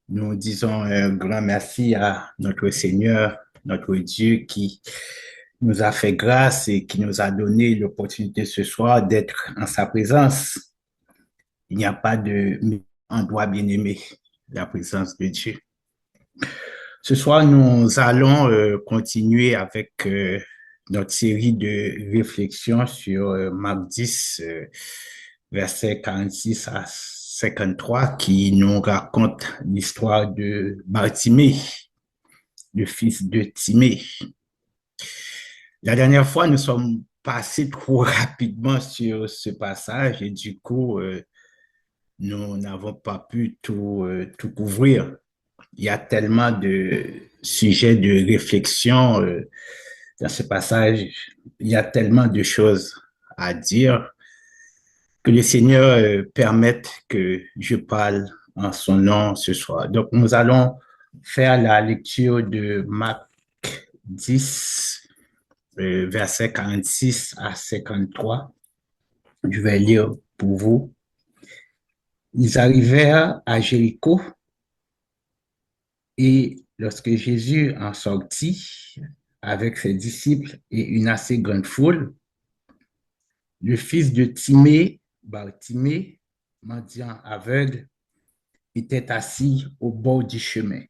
Nous disons un grand merci à notre Seigneur, notre Dieu qui nous a fait grâce et qui nous a donné l'opportunité ce soir d'être en sa présence. Il n'y a pas de endroit bien aimé, la présence de Dieu. Ce soir, nous allons continuer avec notre série de réflexions sur Marc 10, versets 46 à 53, qui nous raconte l'histoire de Bartimée, le fils de Timée. La dernière fois, nous sommes passés trop rapidement sur ce passage et du coup, nous n'avons pas pu tout couvrir. Il y a tellement de sujets de réflexion dans ce passage. Il y a tellement de choses à dire que le Seigneur permette que je parle en son nom ce soir. Donc, nous allons faire la lecture de Marc 10, versets 46 à 53. Je vais lire pour vous. Ils arrivèrent à Jéricho et lorsque Jésus en sortit avec ses disciples et une assez grande foule, le fils de Timée, Bartimée, mendiant aveugle, était assis au bord du chemin.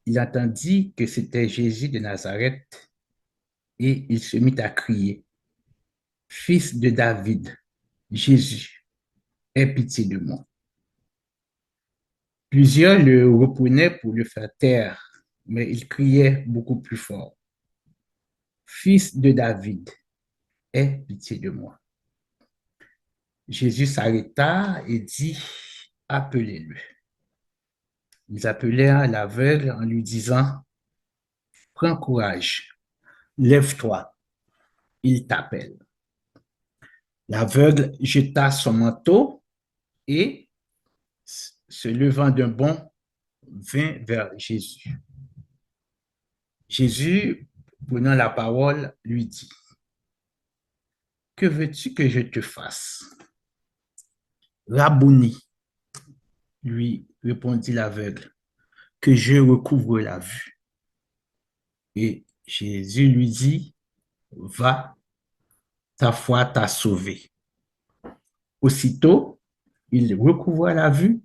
Il entendit que c'était Jésus de Nazareth et il se mit à crier, Fils de David, Jésus, aie pitié de moi. Plusieurs le reprenaient pour le faire taire, mais il criait beaucoup plus fort, Fils de David, aie pitié de moi. Jésus s'arrêta et dit, appelez-le. Ils appelèrent l'aveugle en lui disant, prends courage, lève-toi, il t'appelle. L'aveugle jeta son manteau et, se levant d'un bond, vint vers Jésus. Jésus, prenant la parole, lui dit, que veux-tu que je te fasse? Rabouni, lui répondit l'aveugle, que je recouvre la vue. Et Jésus lui dit, va, ta foi t'a sauvé. Aussitôt, il recouvra la vue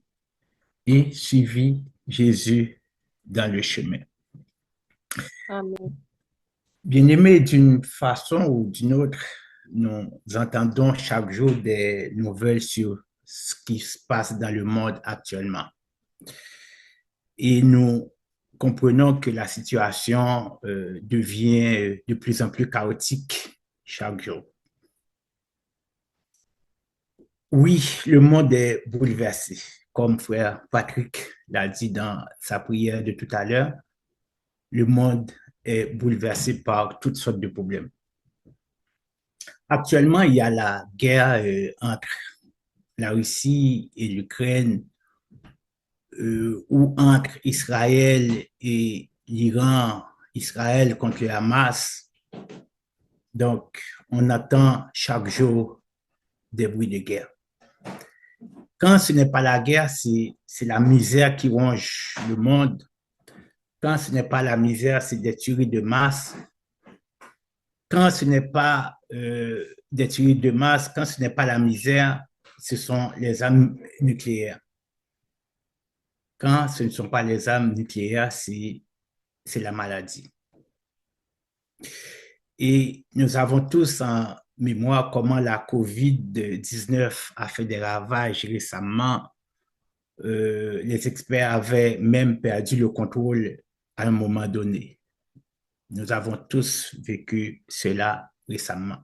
et suivit Jésus dans le chemin. Amen. Bien-aimés, d'une façon ou d'une autre, nous entendons chaque jour des nouvelles sur ce qui se passe dans le monde actuellement. Et nous comprenons que la situation devient de plus en plus chaotique chaque jour. Oui, le monde est bouleversé, comme frère Patrick l'a dit dans sa prière de tout à l'heure. Le monde est bouleversé par toutes sortes de problèmes. Actuellement, il y a la guerre entre la Russie et l'Ukraine, ou entre Israël et l'Iran, Israël contre le Hamas. Donc, on attend chaque jour des bruits de guerre. Quand ce n'est pas la guerre, c'est la misère qui ronge le monde. Quand ce n'est pas la misère, c'est des tueries de masse. Quand ce n'est pas des tueries de masse, quand ce n'est pas la misère, ce sont les armes nucléaires. Quand ce ne sont pas les armes nucléaires, c'est la maladie. Et nous avons tous en mémoire comment la COVID-19 a fait des ravages récemment. Les experts avaient même perdu le contrôle à un moment donné. Nous avons tous vécu cela récemment.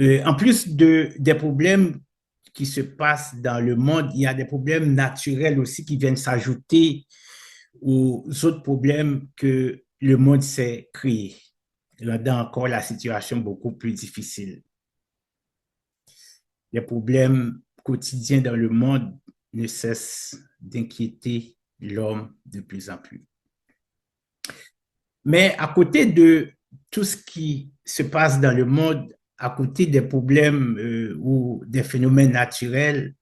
En plus des problèmes qui se passent dans le monde, il y a des problèmes naturels aussi qui viennent s'ajouter aux autres problèmes que le monde s'est créé, rendant encore la situation beaucoup plus difficile. Les problèmes quotidiens dans le monde ne cessent d'inquiéter l'homme de plus en plus. Mais à côté de tout ce qui se passe dans le monde, à côté des problèmes ou des phénomènes naturels,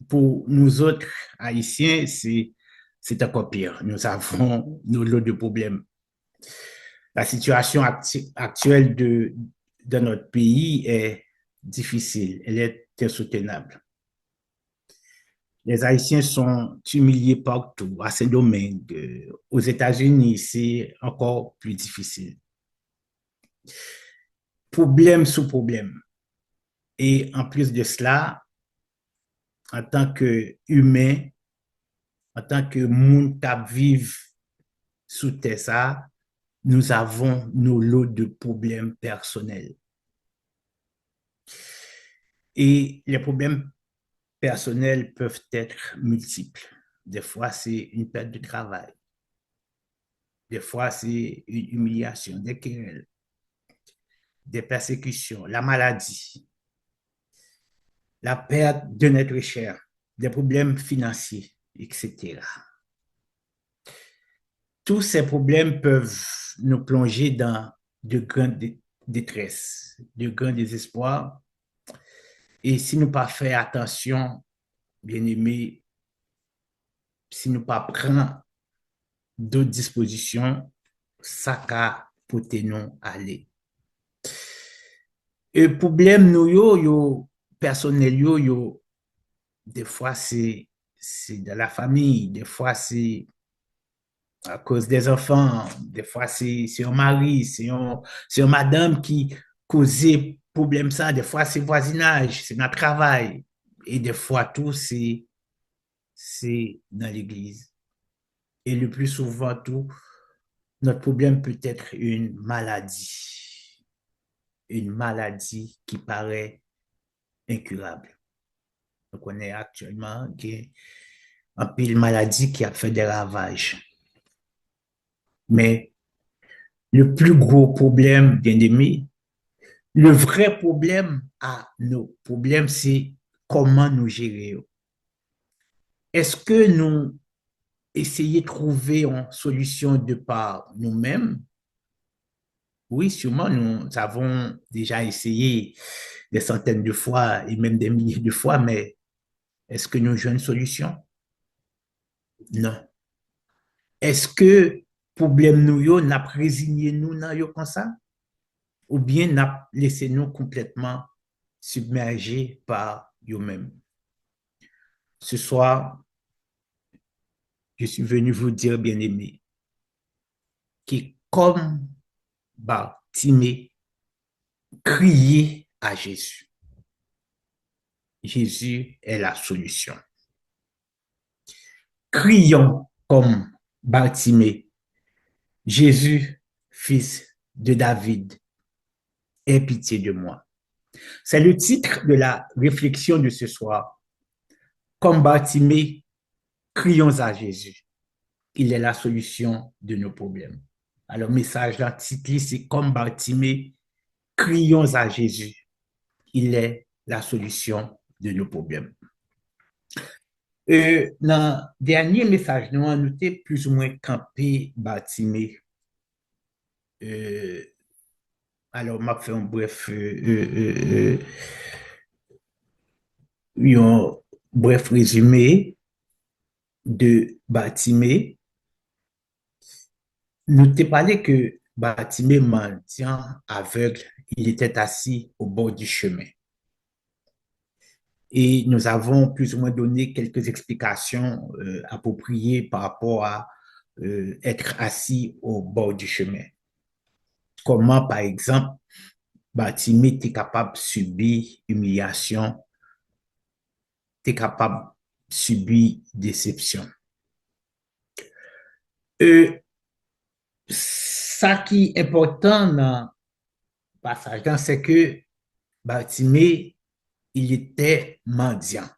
pour nous autres Haïtiens, c'est encore pire. Nous avons nos lots de problèmes. La situation actuelle de notre pays est difficile, elle est insoutenable. Les Haïtiens sont humiliés partout, à ces domaines. Aux États-Unis, c'est encore plus difficile. Problème sous problème. Et en plus de cela, en tant qu'humain, en tant que monde qui vit sous terre, ça, nous avons nos lots de problèmes personnels. Et les problèmes personnels peuvent être multiples. Des fois, c'est une perte de travail. Des fois, c'est une humiliation, des querelles, des persécutions, la maladie, la perte de notre cher, des problèmes financiers, etc. Tous ces problèmes peuvent nous plonger dans de grandes détresses, de grands désespoirs. Et si nous pas faire attention, bien aimé, si nous pas prendre d'autres dispositions, ça va porter nous aller. Et problème nous yo personnel yo des fois c'est dans la famille, des fois c'est à cause des enfants, des fois c'est un mari, c'est un madame qui causait problème ça, des fois c'est voisinage, c'est notre travail et des fois tout c'est dans l'église. Et le plus souvent tout notre problème peut être une maladie qui paraît incurable. Donc, on est actuellement un pile maladie qui a fait des ravages. Mais le plus gros problème, bien aimé, le vrai problème à nos problèmes, c'est comment nous gérer. Est-ce que nous essayons de trouver une solution de par nous-mêmes? Oui, sûrement, nous avons déjà essayé des centaines de fois et même des milliers de fois, mais est-ce que nous avons une solution? Non. Est-ce que problème nous yo n'a résigné nous nan yo comme ça ou bien n'a laissé nous complètement submergés par eux-mêmes? Ce soir, je suis venu vous dire, bien-aimés, que comme Bartimée criait à Jésus, Jésus est la solution. Crions comme Bartimée, Jésus, fils de David, aie pitié de moi. C'est le titre de la réflexion de ce soir. Comme Bartimée, crions à Jésus. Il est la solution de nos problèmes. Alors, message dans le titre, c'est comme Bartimée, crions à Jésus. Il est la solution de nos problèmes. Dans le dernier message, nous avons noté plus ou moins campé Bartimée. Alors, je vais faire un bref résumé de Bartimée. Nous t'ai parlé que Bartimée, mendiant aveugle, il était assis au bord du chemin. Et nous avons plus ou moins donné quelques explications appropriées par rapport à être assis au bord du chemin. Comment, par exemple, Bartimée était capable de subir humiliation, était capable de subir déception. Ça qui est important dans le passage, c'est que Bartimée, il était mendiant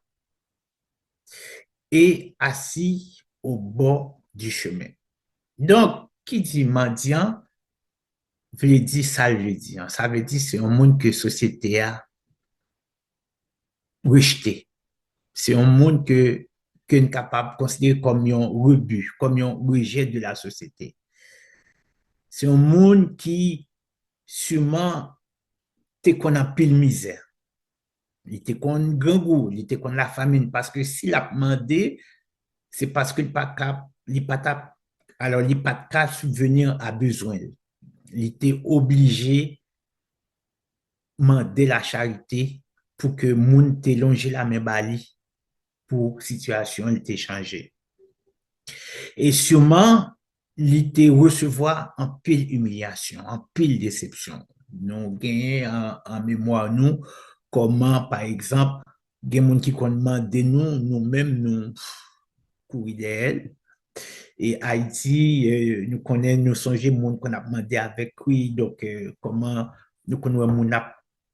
et assis au bord du chemin. Donc, qui dit mendiant, veut dire ça, veut dire. Ça veut dire c'est un monde que la société a rejeté. C'est un monde que qu'on est capable de considérer comme un rebut, comme un rejet de la société. C'est un monde qui, sûrement, te qu'on a pile misère. Il était contre grand goût, il était contre la famine. Parce que s'il a demandé, c'est parce qu'il pas cap, il pas tap- alors il pas capable de subvenir à besoin. Il était obligé de demander la charité pour que moun te longe la main bali pour situation il t'ait changé. Et sûrement, il était recevoir en pile humiliation, en pile déception. Nous gagnons en mémoire, nous, comment, par exemple, il y a des gens qui demandent nous, nous-mêmes, nous courir d'elle. Et Haïti, nous connaissons, nous songeons, les gens qu'on a demandé avec lui, donc comment nous connaissons les gens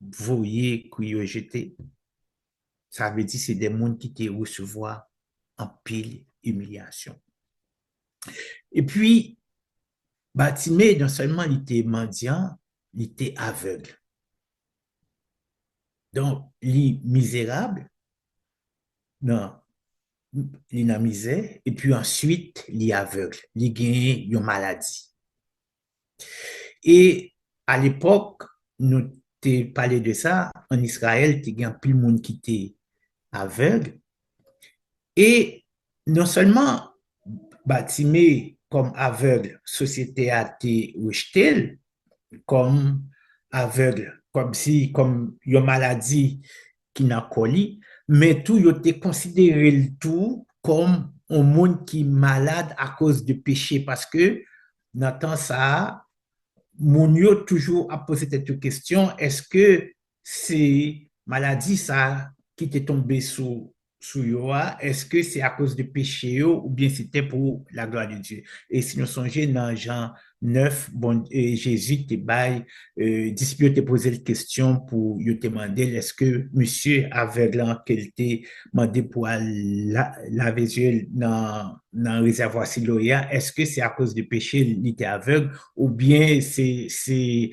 voyé, qui ont jeté. Ça veut dire que c'est des gens qui te recevoir en pile humiliation. Et puis, Bartimée, non seulement il était mendiant, il était aveugle. Donc, il est misérable, non, il est dans la misère, et puis ensuite, il est aveugle, il gagne une maladie. Et à l'époque, nous t'ai parlé de ça, en Israël, il y a plus de monde qui était aveugle, et non seulement Bartimée, comme aveugle, société a été rejetée, comme aveugle, comme si, comme une maladie qui n'a coli, mais tout, il était considéré le tout comme un monde qui est malade à cause de péché, parce que, dans temps ça, moun yo toujours a posé cette question, est-ce que c'est maladie ça qui t'est tombé sous yo, est-ce que c'est à cause de péché ou bien c'était pour la gloire de Dieu? Et si nous songeons dans Jean 9, bon, Jésus te bail, disciple te posé la question pour lui demander est-ce que monsieur aveuglant qu'il t'a demandé pour laver les yeux dans le réservoir Siloya, est-ce que c'est à cause de péché il était aveugle ou bien c'est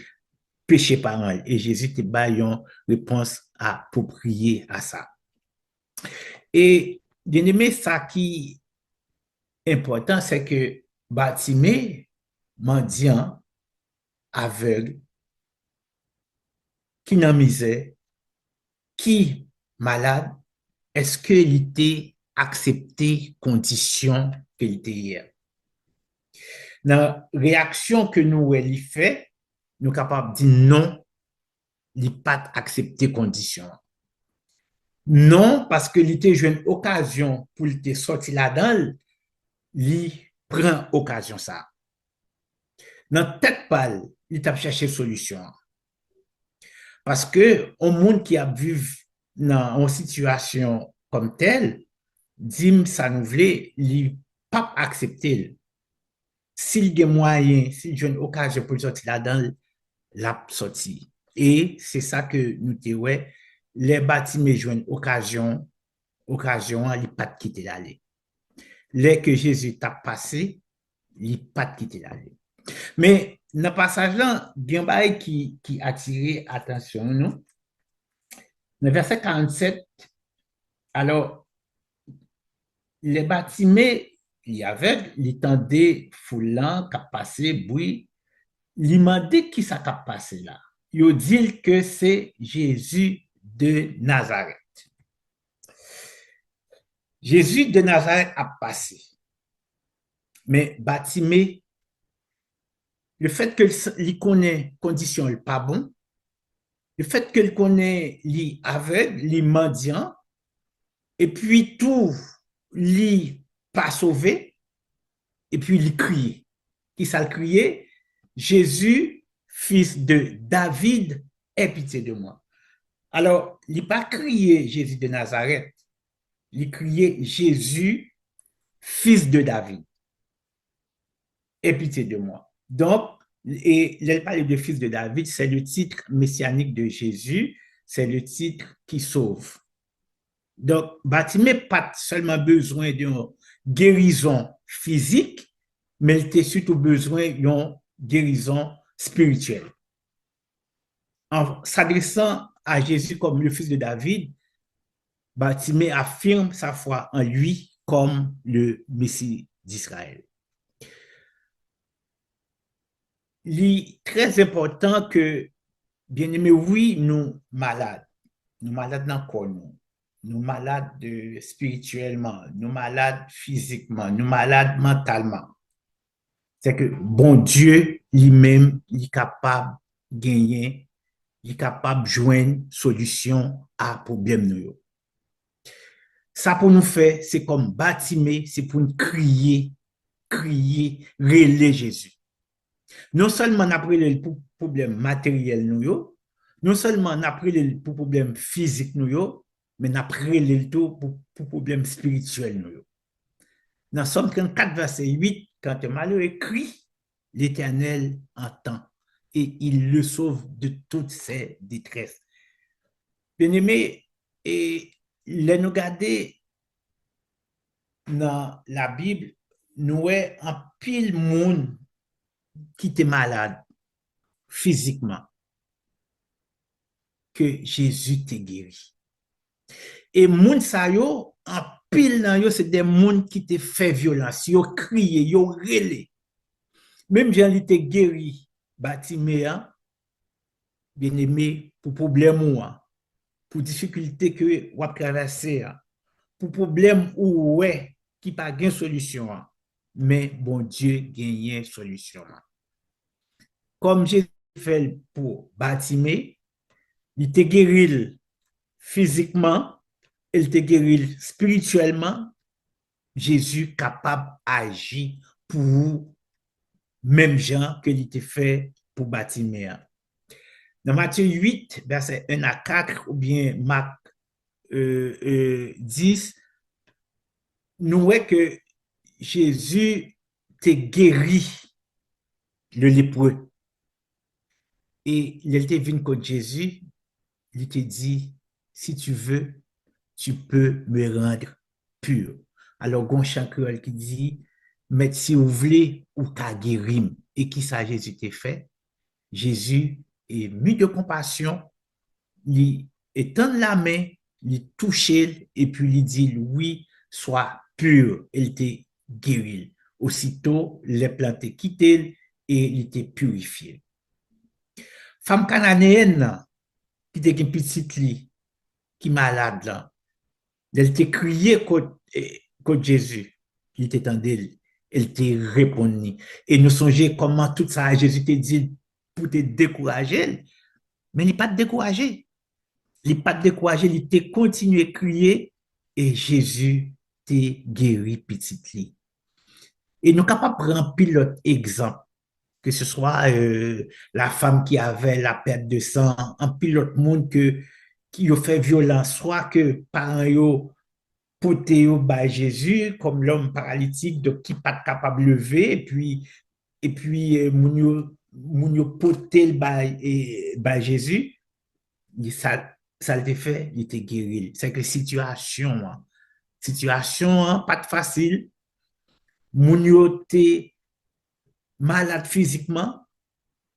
péché par un? Et Jésus te bail une réponse appropriée à ça. Et bien aimé, ça qui est important, c'est que Bartimée, mendiant, aveugle, qui n'a misère, qui malade, est-ce qu'il était accepté condition qu'il était hier? Dans la réaction que nous elle fait, nous sommes capables de dire non, il n'est pas accepté condition. Non, parce que il était une occasion pour il te sortir là-dedans, il prend occasion ça. Dans tête pâle, il t'a cherché solution. Parce que un monde qui a vécu dans une situation comme telle, dit ça nous voulait, il pas accepter. S'il y a moyen, s'il y a une occasion pour sortir là-dedans, la sortie. Et c'est ça que nous te ouais, les bâtiments jouent une occasion, il pas de quitter l'aller. Les que Jésus t'a passé, il pas de quitter l'aller. Mais dans le passage là, il y a un qui attiré attention nous. Le verset 47, alors les bâtiments, il y avait, il tendait foulant, qui a passé, bruit, il m'a dit qui ça a passé là. Il dit que c'est Jésus de Nazareth. Jésus de Nazareth a passé. Mais Batimé, le fait qu'il connaît condition pas bon, le fait qu'il connaît les aveugle, les mendiants, et puis tout, les pas sauvé, et puis il crie. Qui ça le criait? Jésus, fils de David, aie pitié de moi. Alors, il n'a pas crié Jésus de Nazareth, il criait Jésus, fils de David, aie pitié de moi. Donc, et il parle de fils de David, c'est le titre messianique de Jésus, c'est le titre qui sauve. Donc, Bartimée n'a pas seulement besoin d'une guérison physique, mais il a surtout besoin d'une guérison spirituelle. En s'adressant à Jésus comme le fils de David, Bartimée affirme sa foi en lui comme le Messie d'Israël. Il est très important que, bien aimé, oui, nous malades. nous malades dans le corps, nous malades spirituellement, nous malades physiquement, nous malades mentalement. C'est que bon Dieu lui-même, il est capable de gagner, il est capable de joindre solution à problème nous. Ça pour nous faire, c'est comme bâtiment, c'est pour nous crier, relayer Jésus. Non seulement on a pris le problème matériel nous, non seulement on a pris le problème physique nous, mais on a pris le tout pour problème spirituel nous. Dans Somme 34, verset 8, quand un malheureux crie, l'Éternel entend et il le sauve de toutes ses détresses. Bien-aimé, et nous regarder dans la Bible, nous avons un pile monde qui était malade physiquement, que Jésus t'a guéri. Et moun sa yo, en pile nan yo, c'est des moun qui te fait violence, yo crié, yo relé. Même Jean li te guéri, Bartimée, bien aimé, pour problème ou, pour difficulté que ou traverser, pour problème ou ouais, qui pas gain solution, mais bon Dieu gagne solution. Comme Jésus fait pour Bartimée, il te guéri physiquement, il te guérit spirituellement, Jésus capable d'agir pour vous, même gens que il te fait pour Bartimée. Dans Matthieu 8, verset 1 à 4, ou bien Marc 10, nous voyons que Jésus te guéri le lépreux. Et il était venu contre Jésus, il te dit, si tu veux, tu peux me rendre pur. Alors, gon chant créole qui dit, mais si vous voulez, ou ka guérim. Et qui ça Jésus t'a fait? Jésus est mis de compassion, il étend la main, il touche et puis il dit, oui, sois pur. Il t'est guéri. Aussitôt, les plantes quitté et il était purifié. Femme cananéenne, qui était une petite qui est malade là, elle t'a crié contre Jésus. Il t'étendait, elle t'a répondu. Et nous songeons comment tout ça, Jésus t'a dit pour te décourager. Mais il n'est pas découragé. Il n'est pas découragé, il t'a continué à crier et Jésus t'a guéri petit lit. Et nous sommes capables de prendre un pilote exemple, que ce soit la femme qui avait la perte de sang, un pilote monde qui a fait violence, soit que parents porté par Jésus comme l'homme paralytique donc qui pas capable de lever et puis moun yo porté par Jésus ça le fait il était guéri c'est que situation pas de facile moun yo était malade physiquement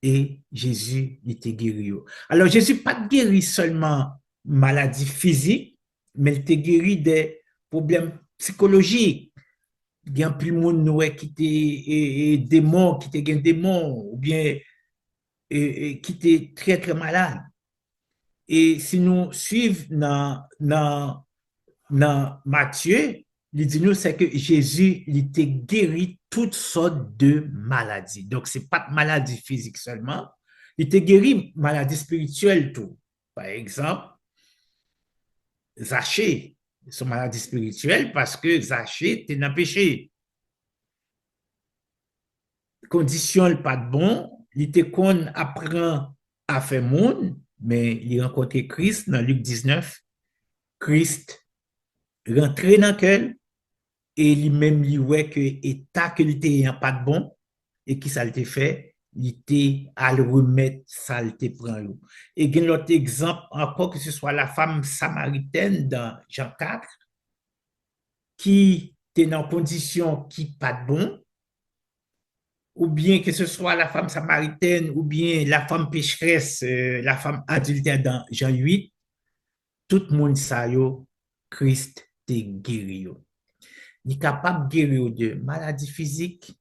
et Jésus il était guéri alors Jésus pas guéri seulement maladie physique mais il était guéri des problèmes psychologiques. Il y a plus de monde qui était démon, qui était démon, ou bien qui était très très malade. Et si nous suivons dans Matthieu, il dit nous c'est que Jésus il était guéri toutes sortes de maladies. Donc c'est pas de maladie physique seulement, il était guéri maladie spirituelle tout. Par exemple, Zachée, son maladie spirituelle parce que Zachée était dans le péché. Condition pas de bon, il était qu'on apprend à faire monde, mais il rencontre Christ dans Luc 19. Christ rentré dans quel et lui-même lui ouais que état que il était pas de bon et qui ça le fait, il était à le remettre ça le prend. Et il y a l'autre exemple encore que ce soit la femme samaritaine dans Jean 4 qui était dans condition qui pas de bon ou bien que ce soit la femme samaritaine, ou bien la femme pécheresse, la femme adultère dans Jean 8, tout le monde sait que Christ est guéri. Il est capable de guérir de maladies physiques,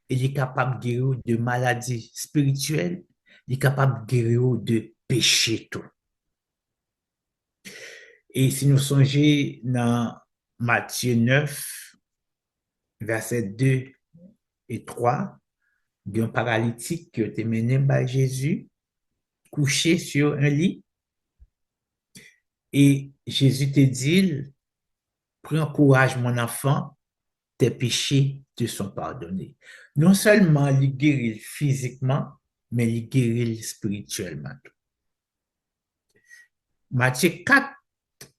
il est capable de guérir de maladies spirituelles, il est capable de guérir de péché tout. Et si nous songeons dans Matthieu 9, versets 2 et 3, il y a un paralytique qui a été mené par Jésus, couché sur un lit. Et Jésus te dit, prends courage, mon enfant, tes péchés te sont pardonnés. Non seulement il guérit physiquement, mais il guérit spirituellement. Matthieu 4,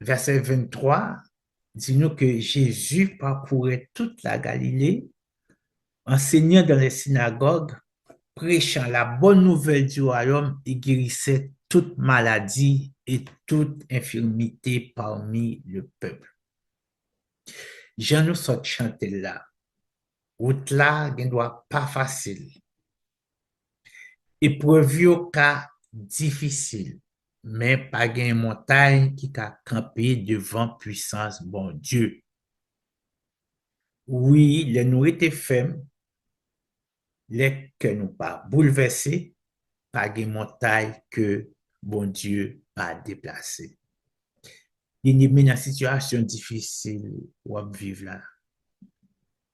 verset 23, dit-nous que Jésus parcourait toute la Galilée, enseignant dans les synagogues, prêchant la bonne nouvelle du royaume et guérissait toute maladie et toute infirmité parmi le peuple. Jean nous sort chanter là. Route là, ne doit pas facile. Épreuve au cas difficile, mais pas une montagne qui a campé devant puissance bon Dieu. Oui, les nous étaient faibles, les que nous pas bouleversés, pas une montagne que bon Dieu pas déplacé. Il y a une situation difficile où vivre là.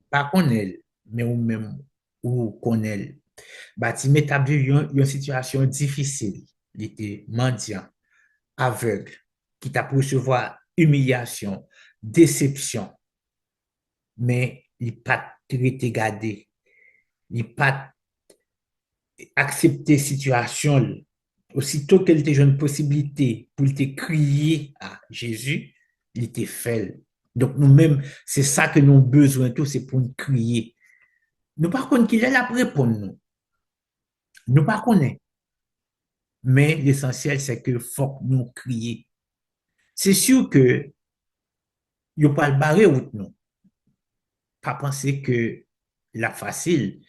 Pas qu'on est, mais ou même où qu'on est. Bâtiment établi une situation difficile. Il était mendiant, aveugle, qui t'a pour recevoir humiliation, déception, mais il n'a pas été gardé, il n'a pas accepté la situation. Aussitôt qu'elle était une possibilité pour te crier à Jésus, il était fait. Donc nous-mêmes, c'est ça que nous avons besoin, tout, c'est pour nous crier. Nous par contre qu'il est là pour répondre nous. Nous pas connaissons. Mais l'essentiel, c'est que faut que nous crier. C'est sûr que il n'y a pas le barrer route nous. Pas penser que la facile,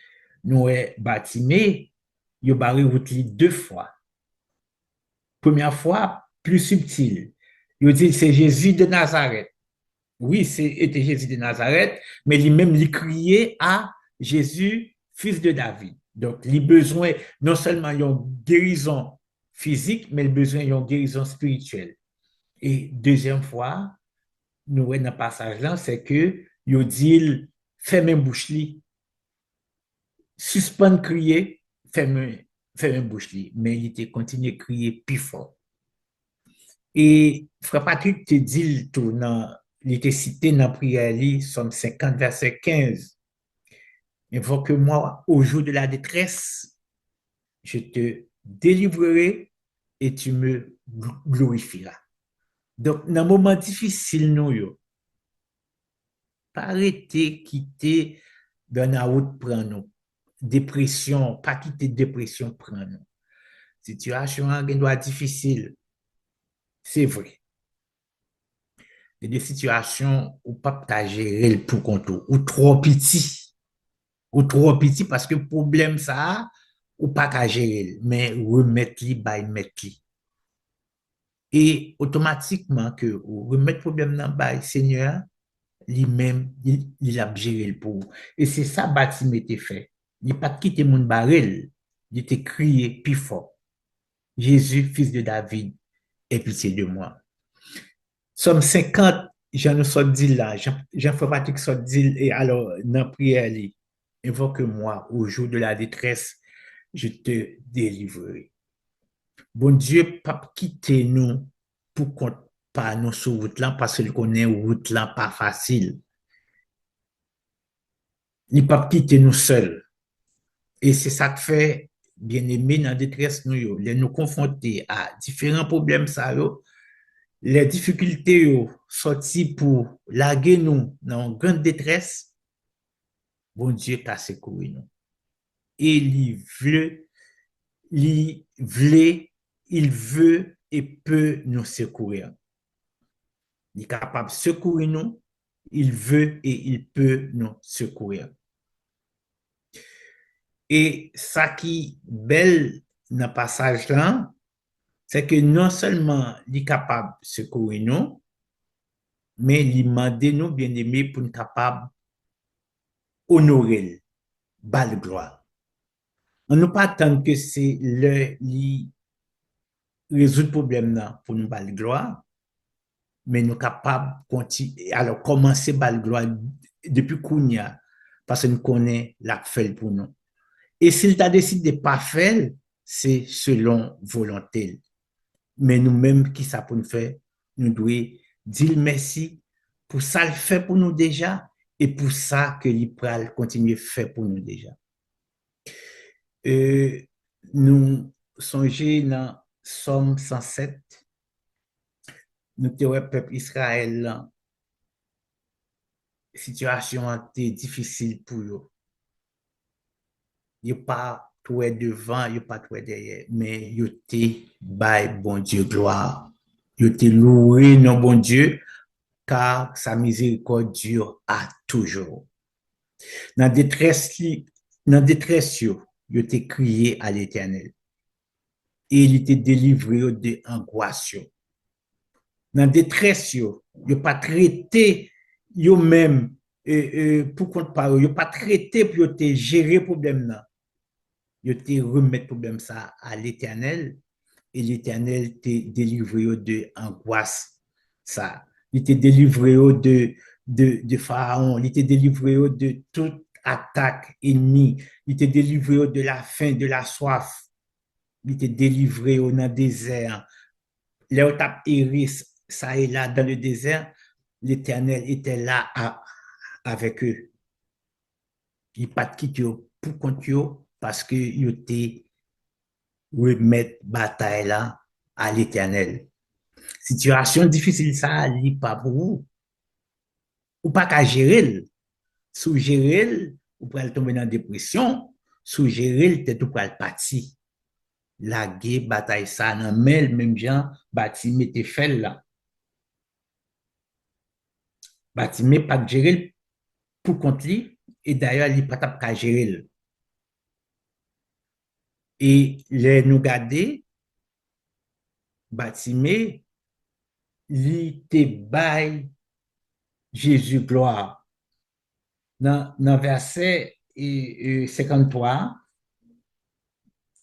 nous est bâtimé, il y a barré route deux fois. Première fois, plus subtil. Il dit c'est Jésus de Nazareth. Oui, c'était Jésus de Nazareth, mais lui-même, il criait à Jésus, fils de David. Donc, il a besoin non seulement d'une guérison physique, mais il a besoin d'une guérison spirituelle. Et deuxième fois, nous voyons dans le passage là, c'est que il dit ferme bouche li, suspend crier, ferme bouche li, mais il était continué à crier plus fort. Et Frère Patrick te dit tout dans il était cité dans la prière, Somme 50, verset 15. Invoque-moi au jour de la détresse, je te délivrerai et tu me glorifieras. Donc, dans un moment difficile, nous, pas arrêter, quitter, dans la route, prend nous. Dépression, pas quitter dépression, prend nous. Situation, qui doit difficile, c'est vrai. Il y a des situations où pas ta gérer pour compte ou trop petit parce que problème ça ou pas qu'à gérer mais remettre li by mettre li et automatiquement que ou remettre problème dans by Seigneur lui-même il a géré pour et c'est ça bâtiment était fait il pas quitter mon barrel il était crié plus fort Jésus fils de David aie pitié de moi. Somme 50, Jean nous sort dit là, Jean-François Patrick sort dit, et alors, dans la prière, invoque-moi au jour de la détresse, je te délivrerai. Bon Dieu, pas quitter nous pour qu'on pas nous sur route là, parce qu'il connaît route là pas facile. Il pas quitter nous seuls. Et c'est ça que fait, bien aimé, dans la détresse, nous confronter à différents problèmes, ça, les difficultés sorties pour laguer nous dans une grande détresse, bon Dieu t'a secouru nous. Et il veut et peut nous secourir. Il est capable de secourir nous, il veut et il peut nous secourir. Et ça qui est belle dans le passage là, c'est que non seulement il est capable de secourir nous, mais il demande nous, bien aimés, pour nous capables honorer, bal gloire. On ne pas attendre que c'est le résoudre le problème là pour nous bal gloire, mais nous sommes capables de continuer. Alors, commencer par la gloire depuis Kounia, parce que nous connaissons la fait pour nous. Et s'il t'a décidé de ne pas faire, c'est selon volonté. Mais nous-mêmes, qui ça pour nous faire, nous devons dire merci pour ça le fait pour nous déjà et pour ça que l'Ipral continue à faire pour nous déjà. Nous songeons dans Somme 107, nous avons peuple Israël, la situation était difficile pour eux. Il n'y a pas tout devant, il n'y a pas tout derrière, mais il était by bon Dieu gloire. Il était loué non bon Dieu, car sa miséricorde dure à toujours. Dans détresse, il était crié à l'Éternel. Et il était délivré de angoisse. Dans détresse, il n'a pas traité eux-mêmes pour compte par eux. Il n'a pas traité pour te gérer le problème. Il te remettre le problème ça à l'Éternel et l'Éternel te délivré de angoisse. Ça. Il te délivré de Pharaon. Il te délivré de toute attaque ennemie. Il te délivré de la faim, de la soif. Il te délivré dans le désert. Là où tu as erré, ça et là, dans le désert, l'Éternel était là avec eux. Il n'a pas quitté pour compte parce qu'il était remettre bataille là à l'Éternel. Situation difficile, ça, n'est pas pour vous. Ou pas qu'à gérer. Sous gérer, vous pouvez tomber dans la dépression. Sous gérer, peut-être vous pouvez partir. La guerre, bataille, ça, dans même gens, bâti, mettez fait là. Bâti, mais pas gérer pour compte lui. Et d'ailleurs, il n'est pas qu'à gérer. Et les nous garder, bâti, mais il te bail Jésus gloire. Dans le verset 53,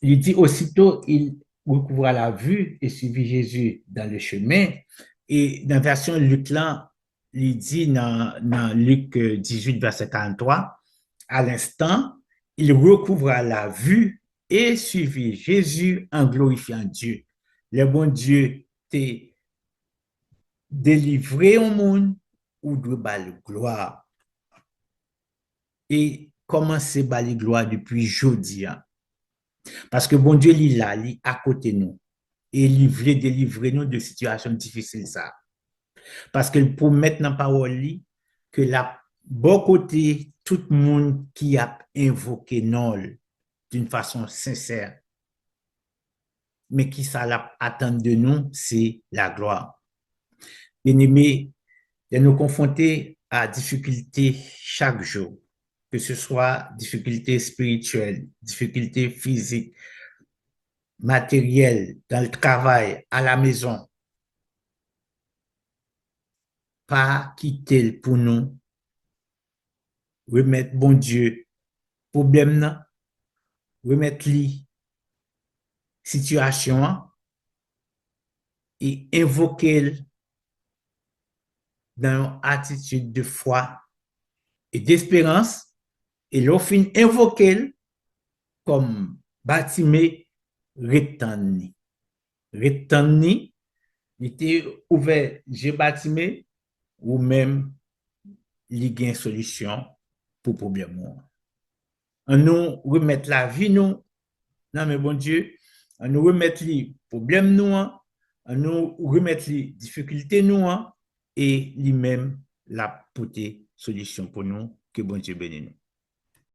il dit aussitôt, il recouvra la vue et suivit Jésus dans le chemin. Et dans la version Luc, là, il dit dans Luc 18, verset 43, à l'instant, il recouvra la vue et suivit Jésus en glorifiant Dieu. Le bon Dieu t'est délivré au monde ou de gloire. Et commencer par les gloires depuis jeudi. Parce que bon Dieu, il est là, il est à côté de nous. Et il voulait délivrer nous de situations difficiles. Ça. Parce qu'il promet dans la parole que la bon côté, tout le monde qui a invoqué Nol d'une façon sincère, mais qui ça attend de nous, c'est la gloire. Bien-aimés, de nous confronter à difficultés chaque jour, que ce soit difficultés spirituelles, difficultés physiques, matérielles, dans le travail, à la maison. Pas quitter pour nous, remettre bon Dieu, problème, remettre li, situation, et invoquer dans une attitude de foi et d'espérance, et l'offre invoquer comme bâtiment retenu. Retenu, il était ouvert, j'ai bâtiment, ou même, il y a une solution pour le problème. On nous remettre la vie, nous, non, mais bon Dieu, on nous remettre les problèmes, nous, on nous remettre les difficultés, nous, et lui-même, la porter solution pour nous, que bon Dieu bénisse nous.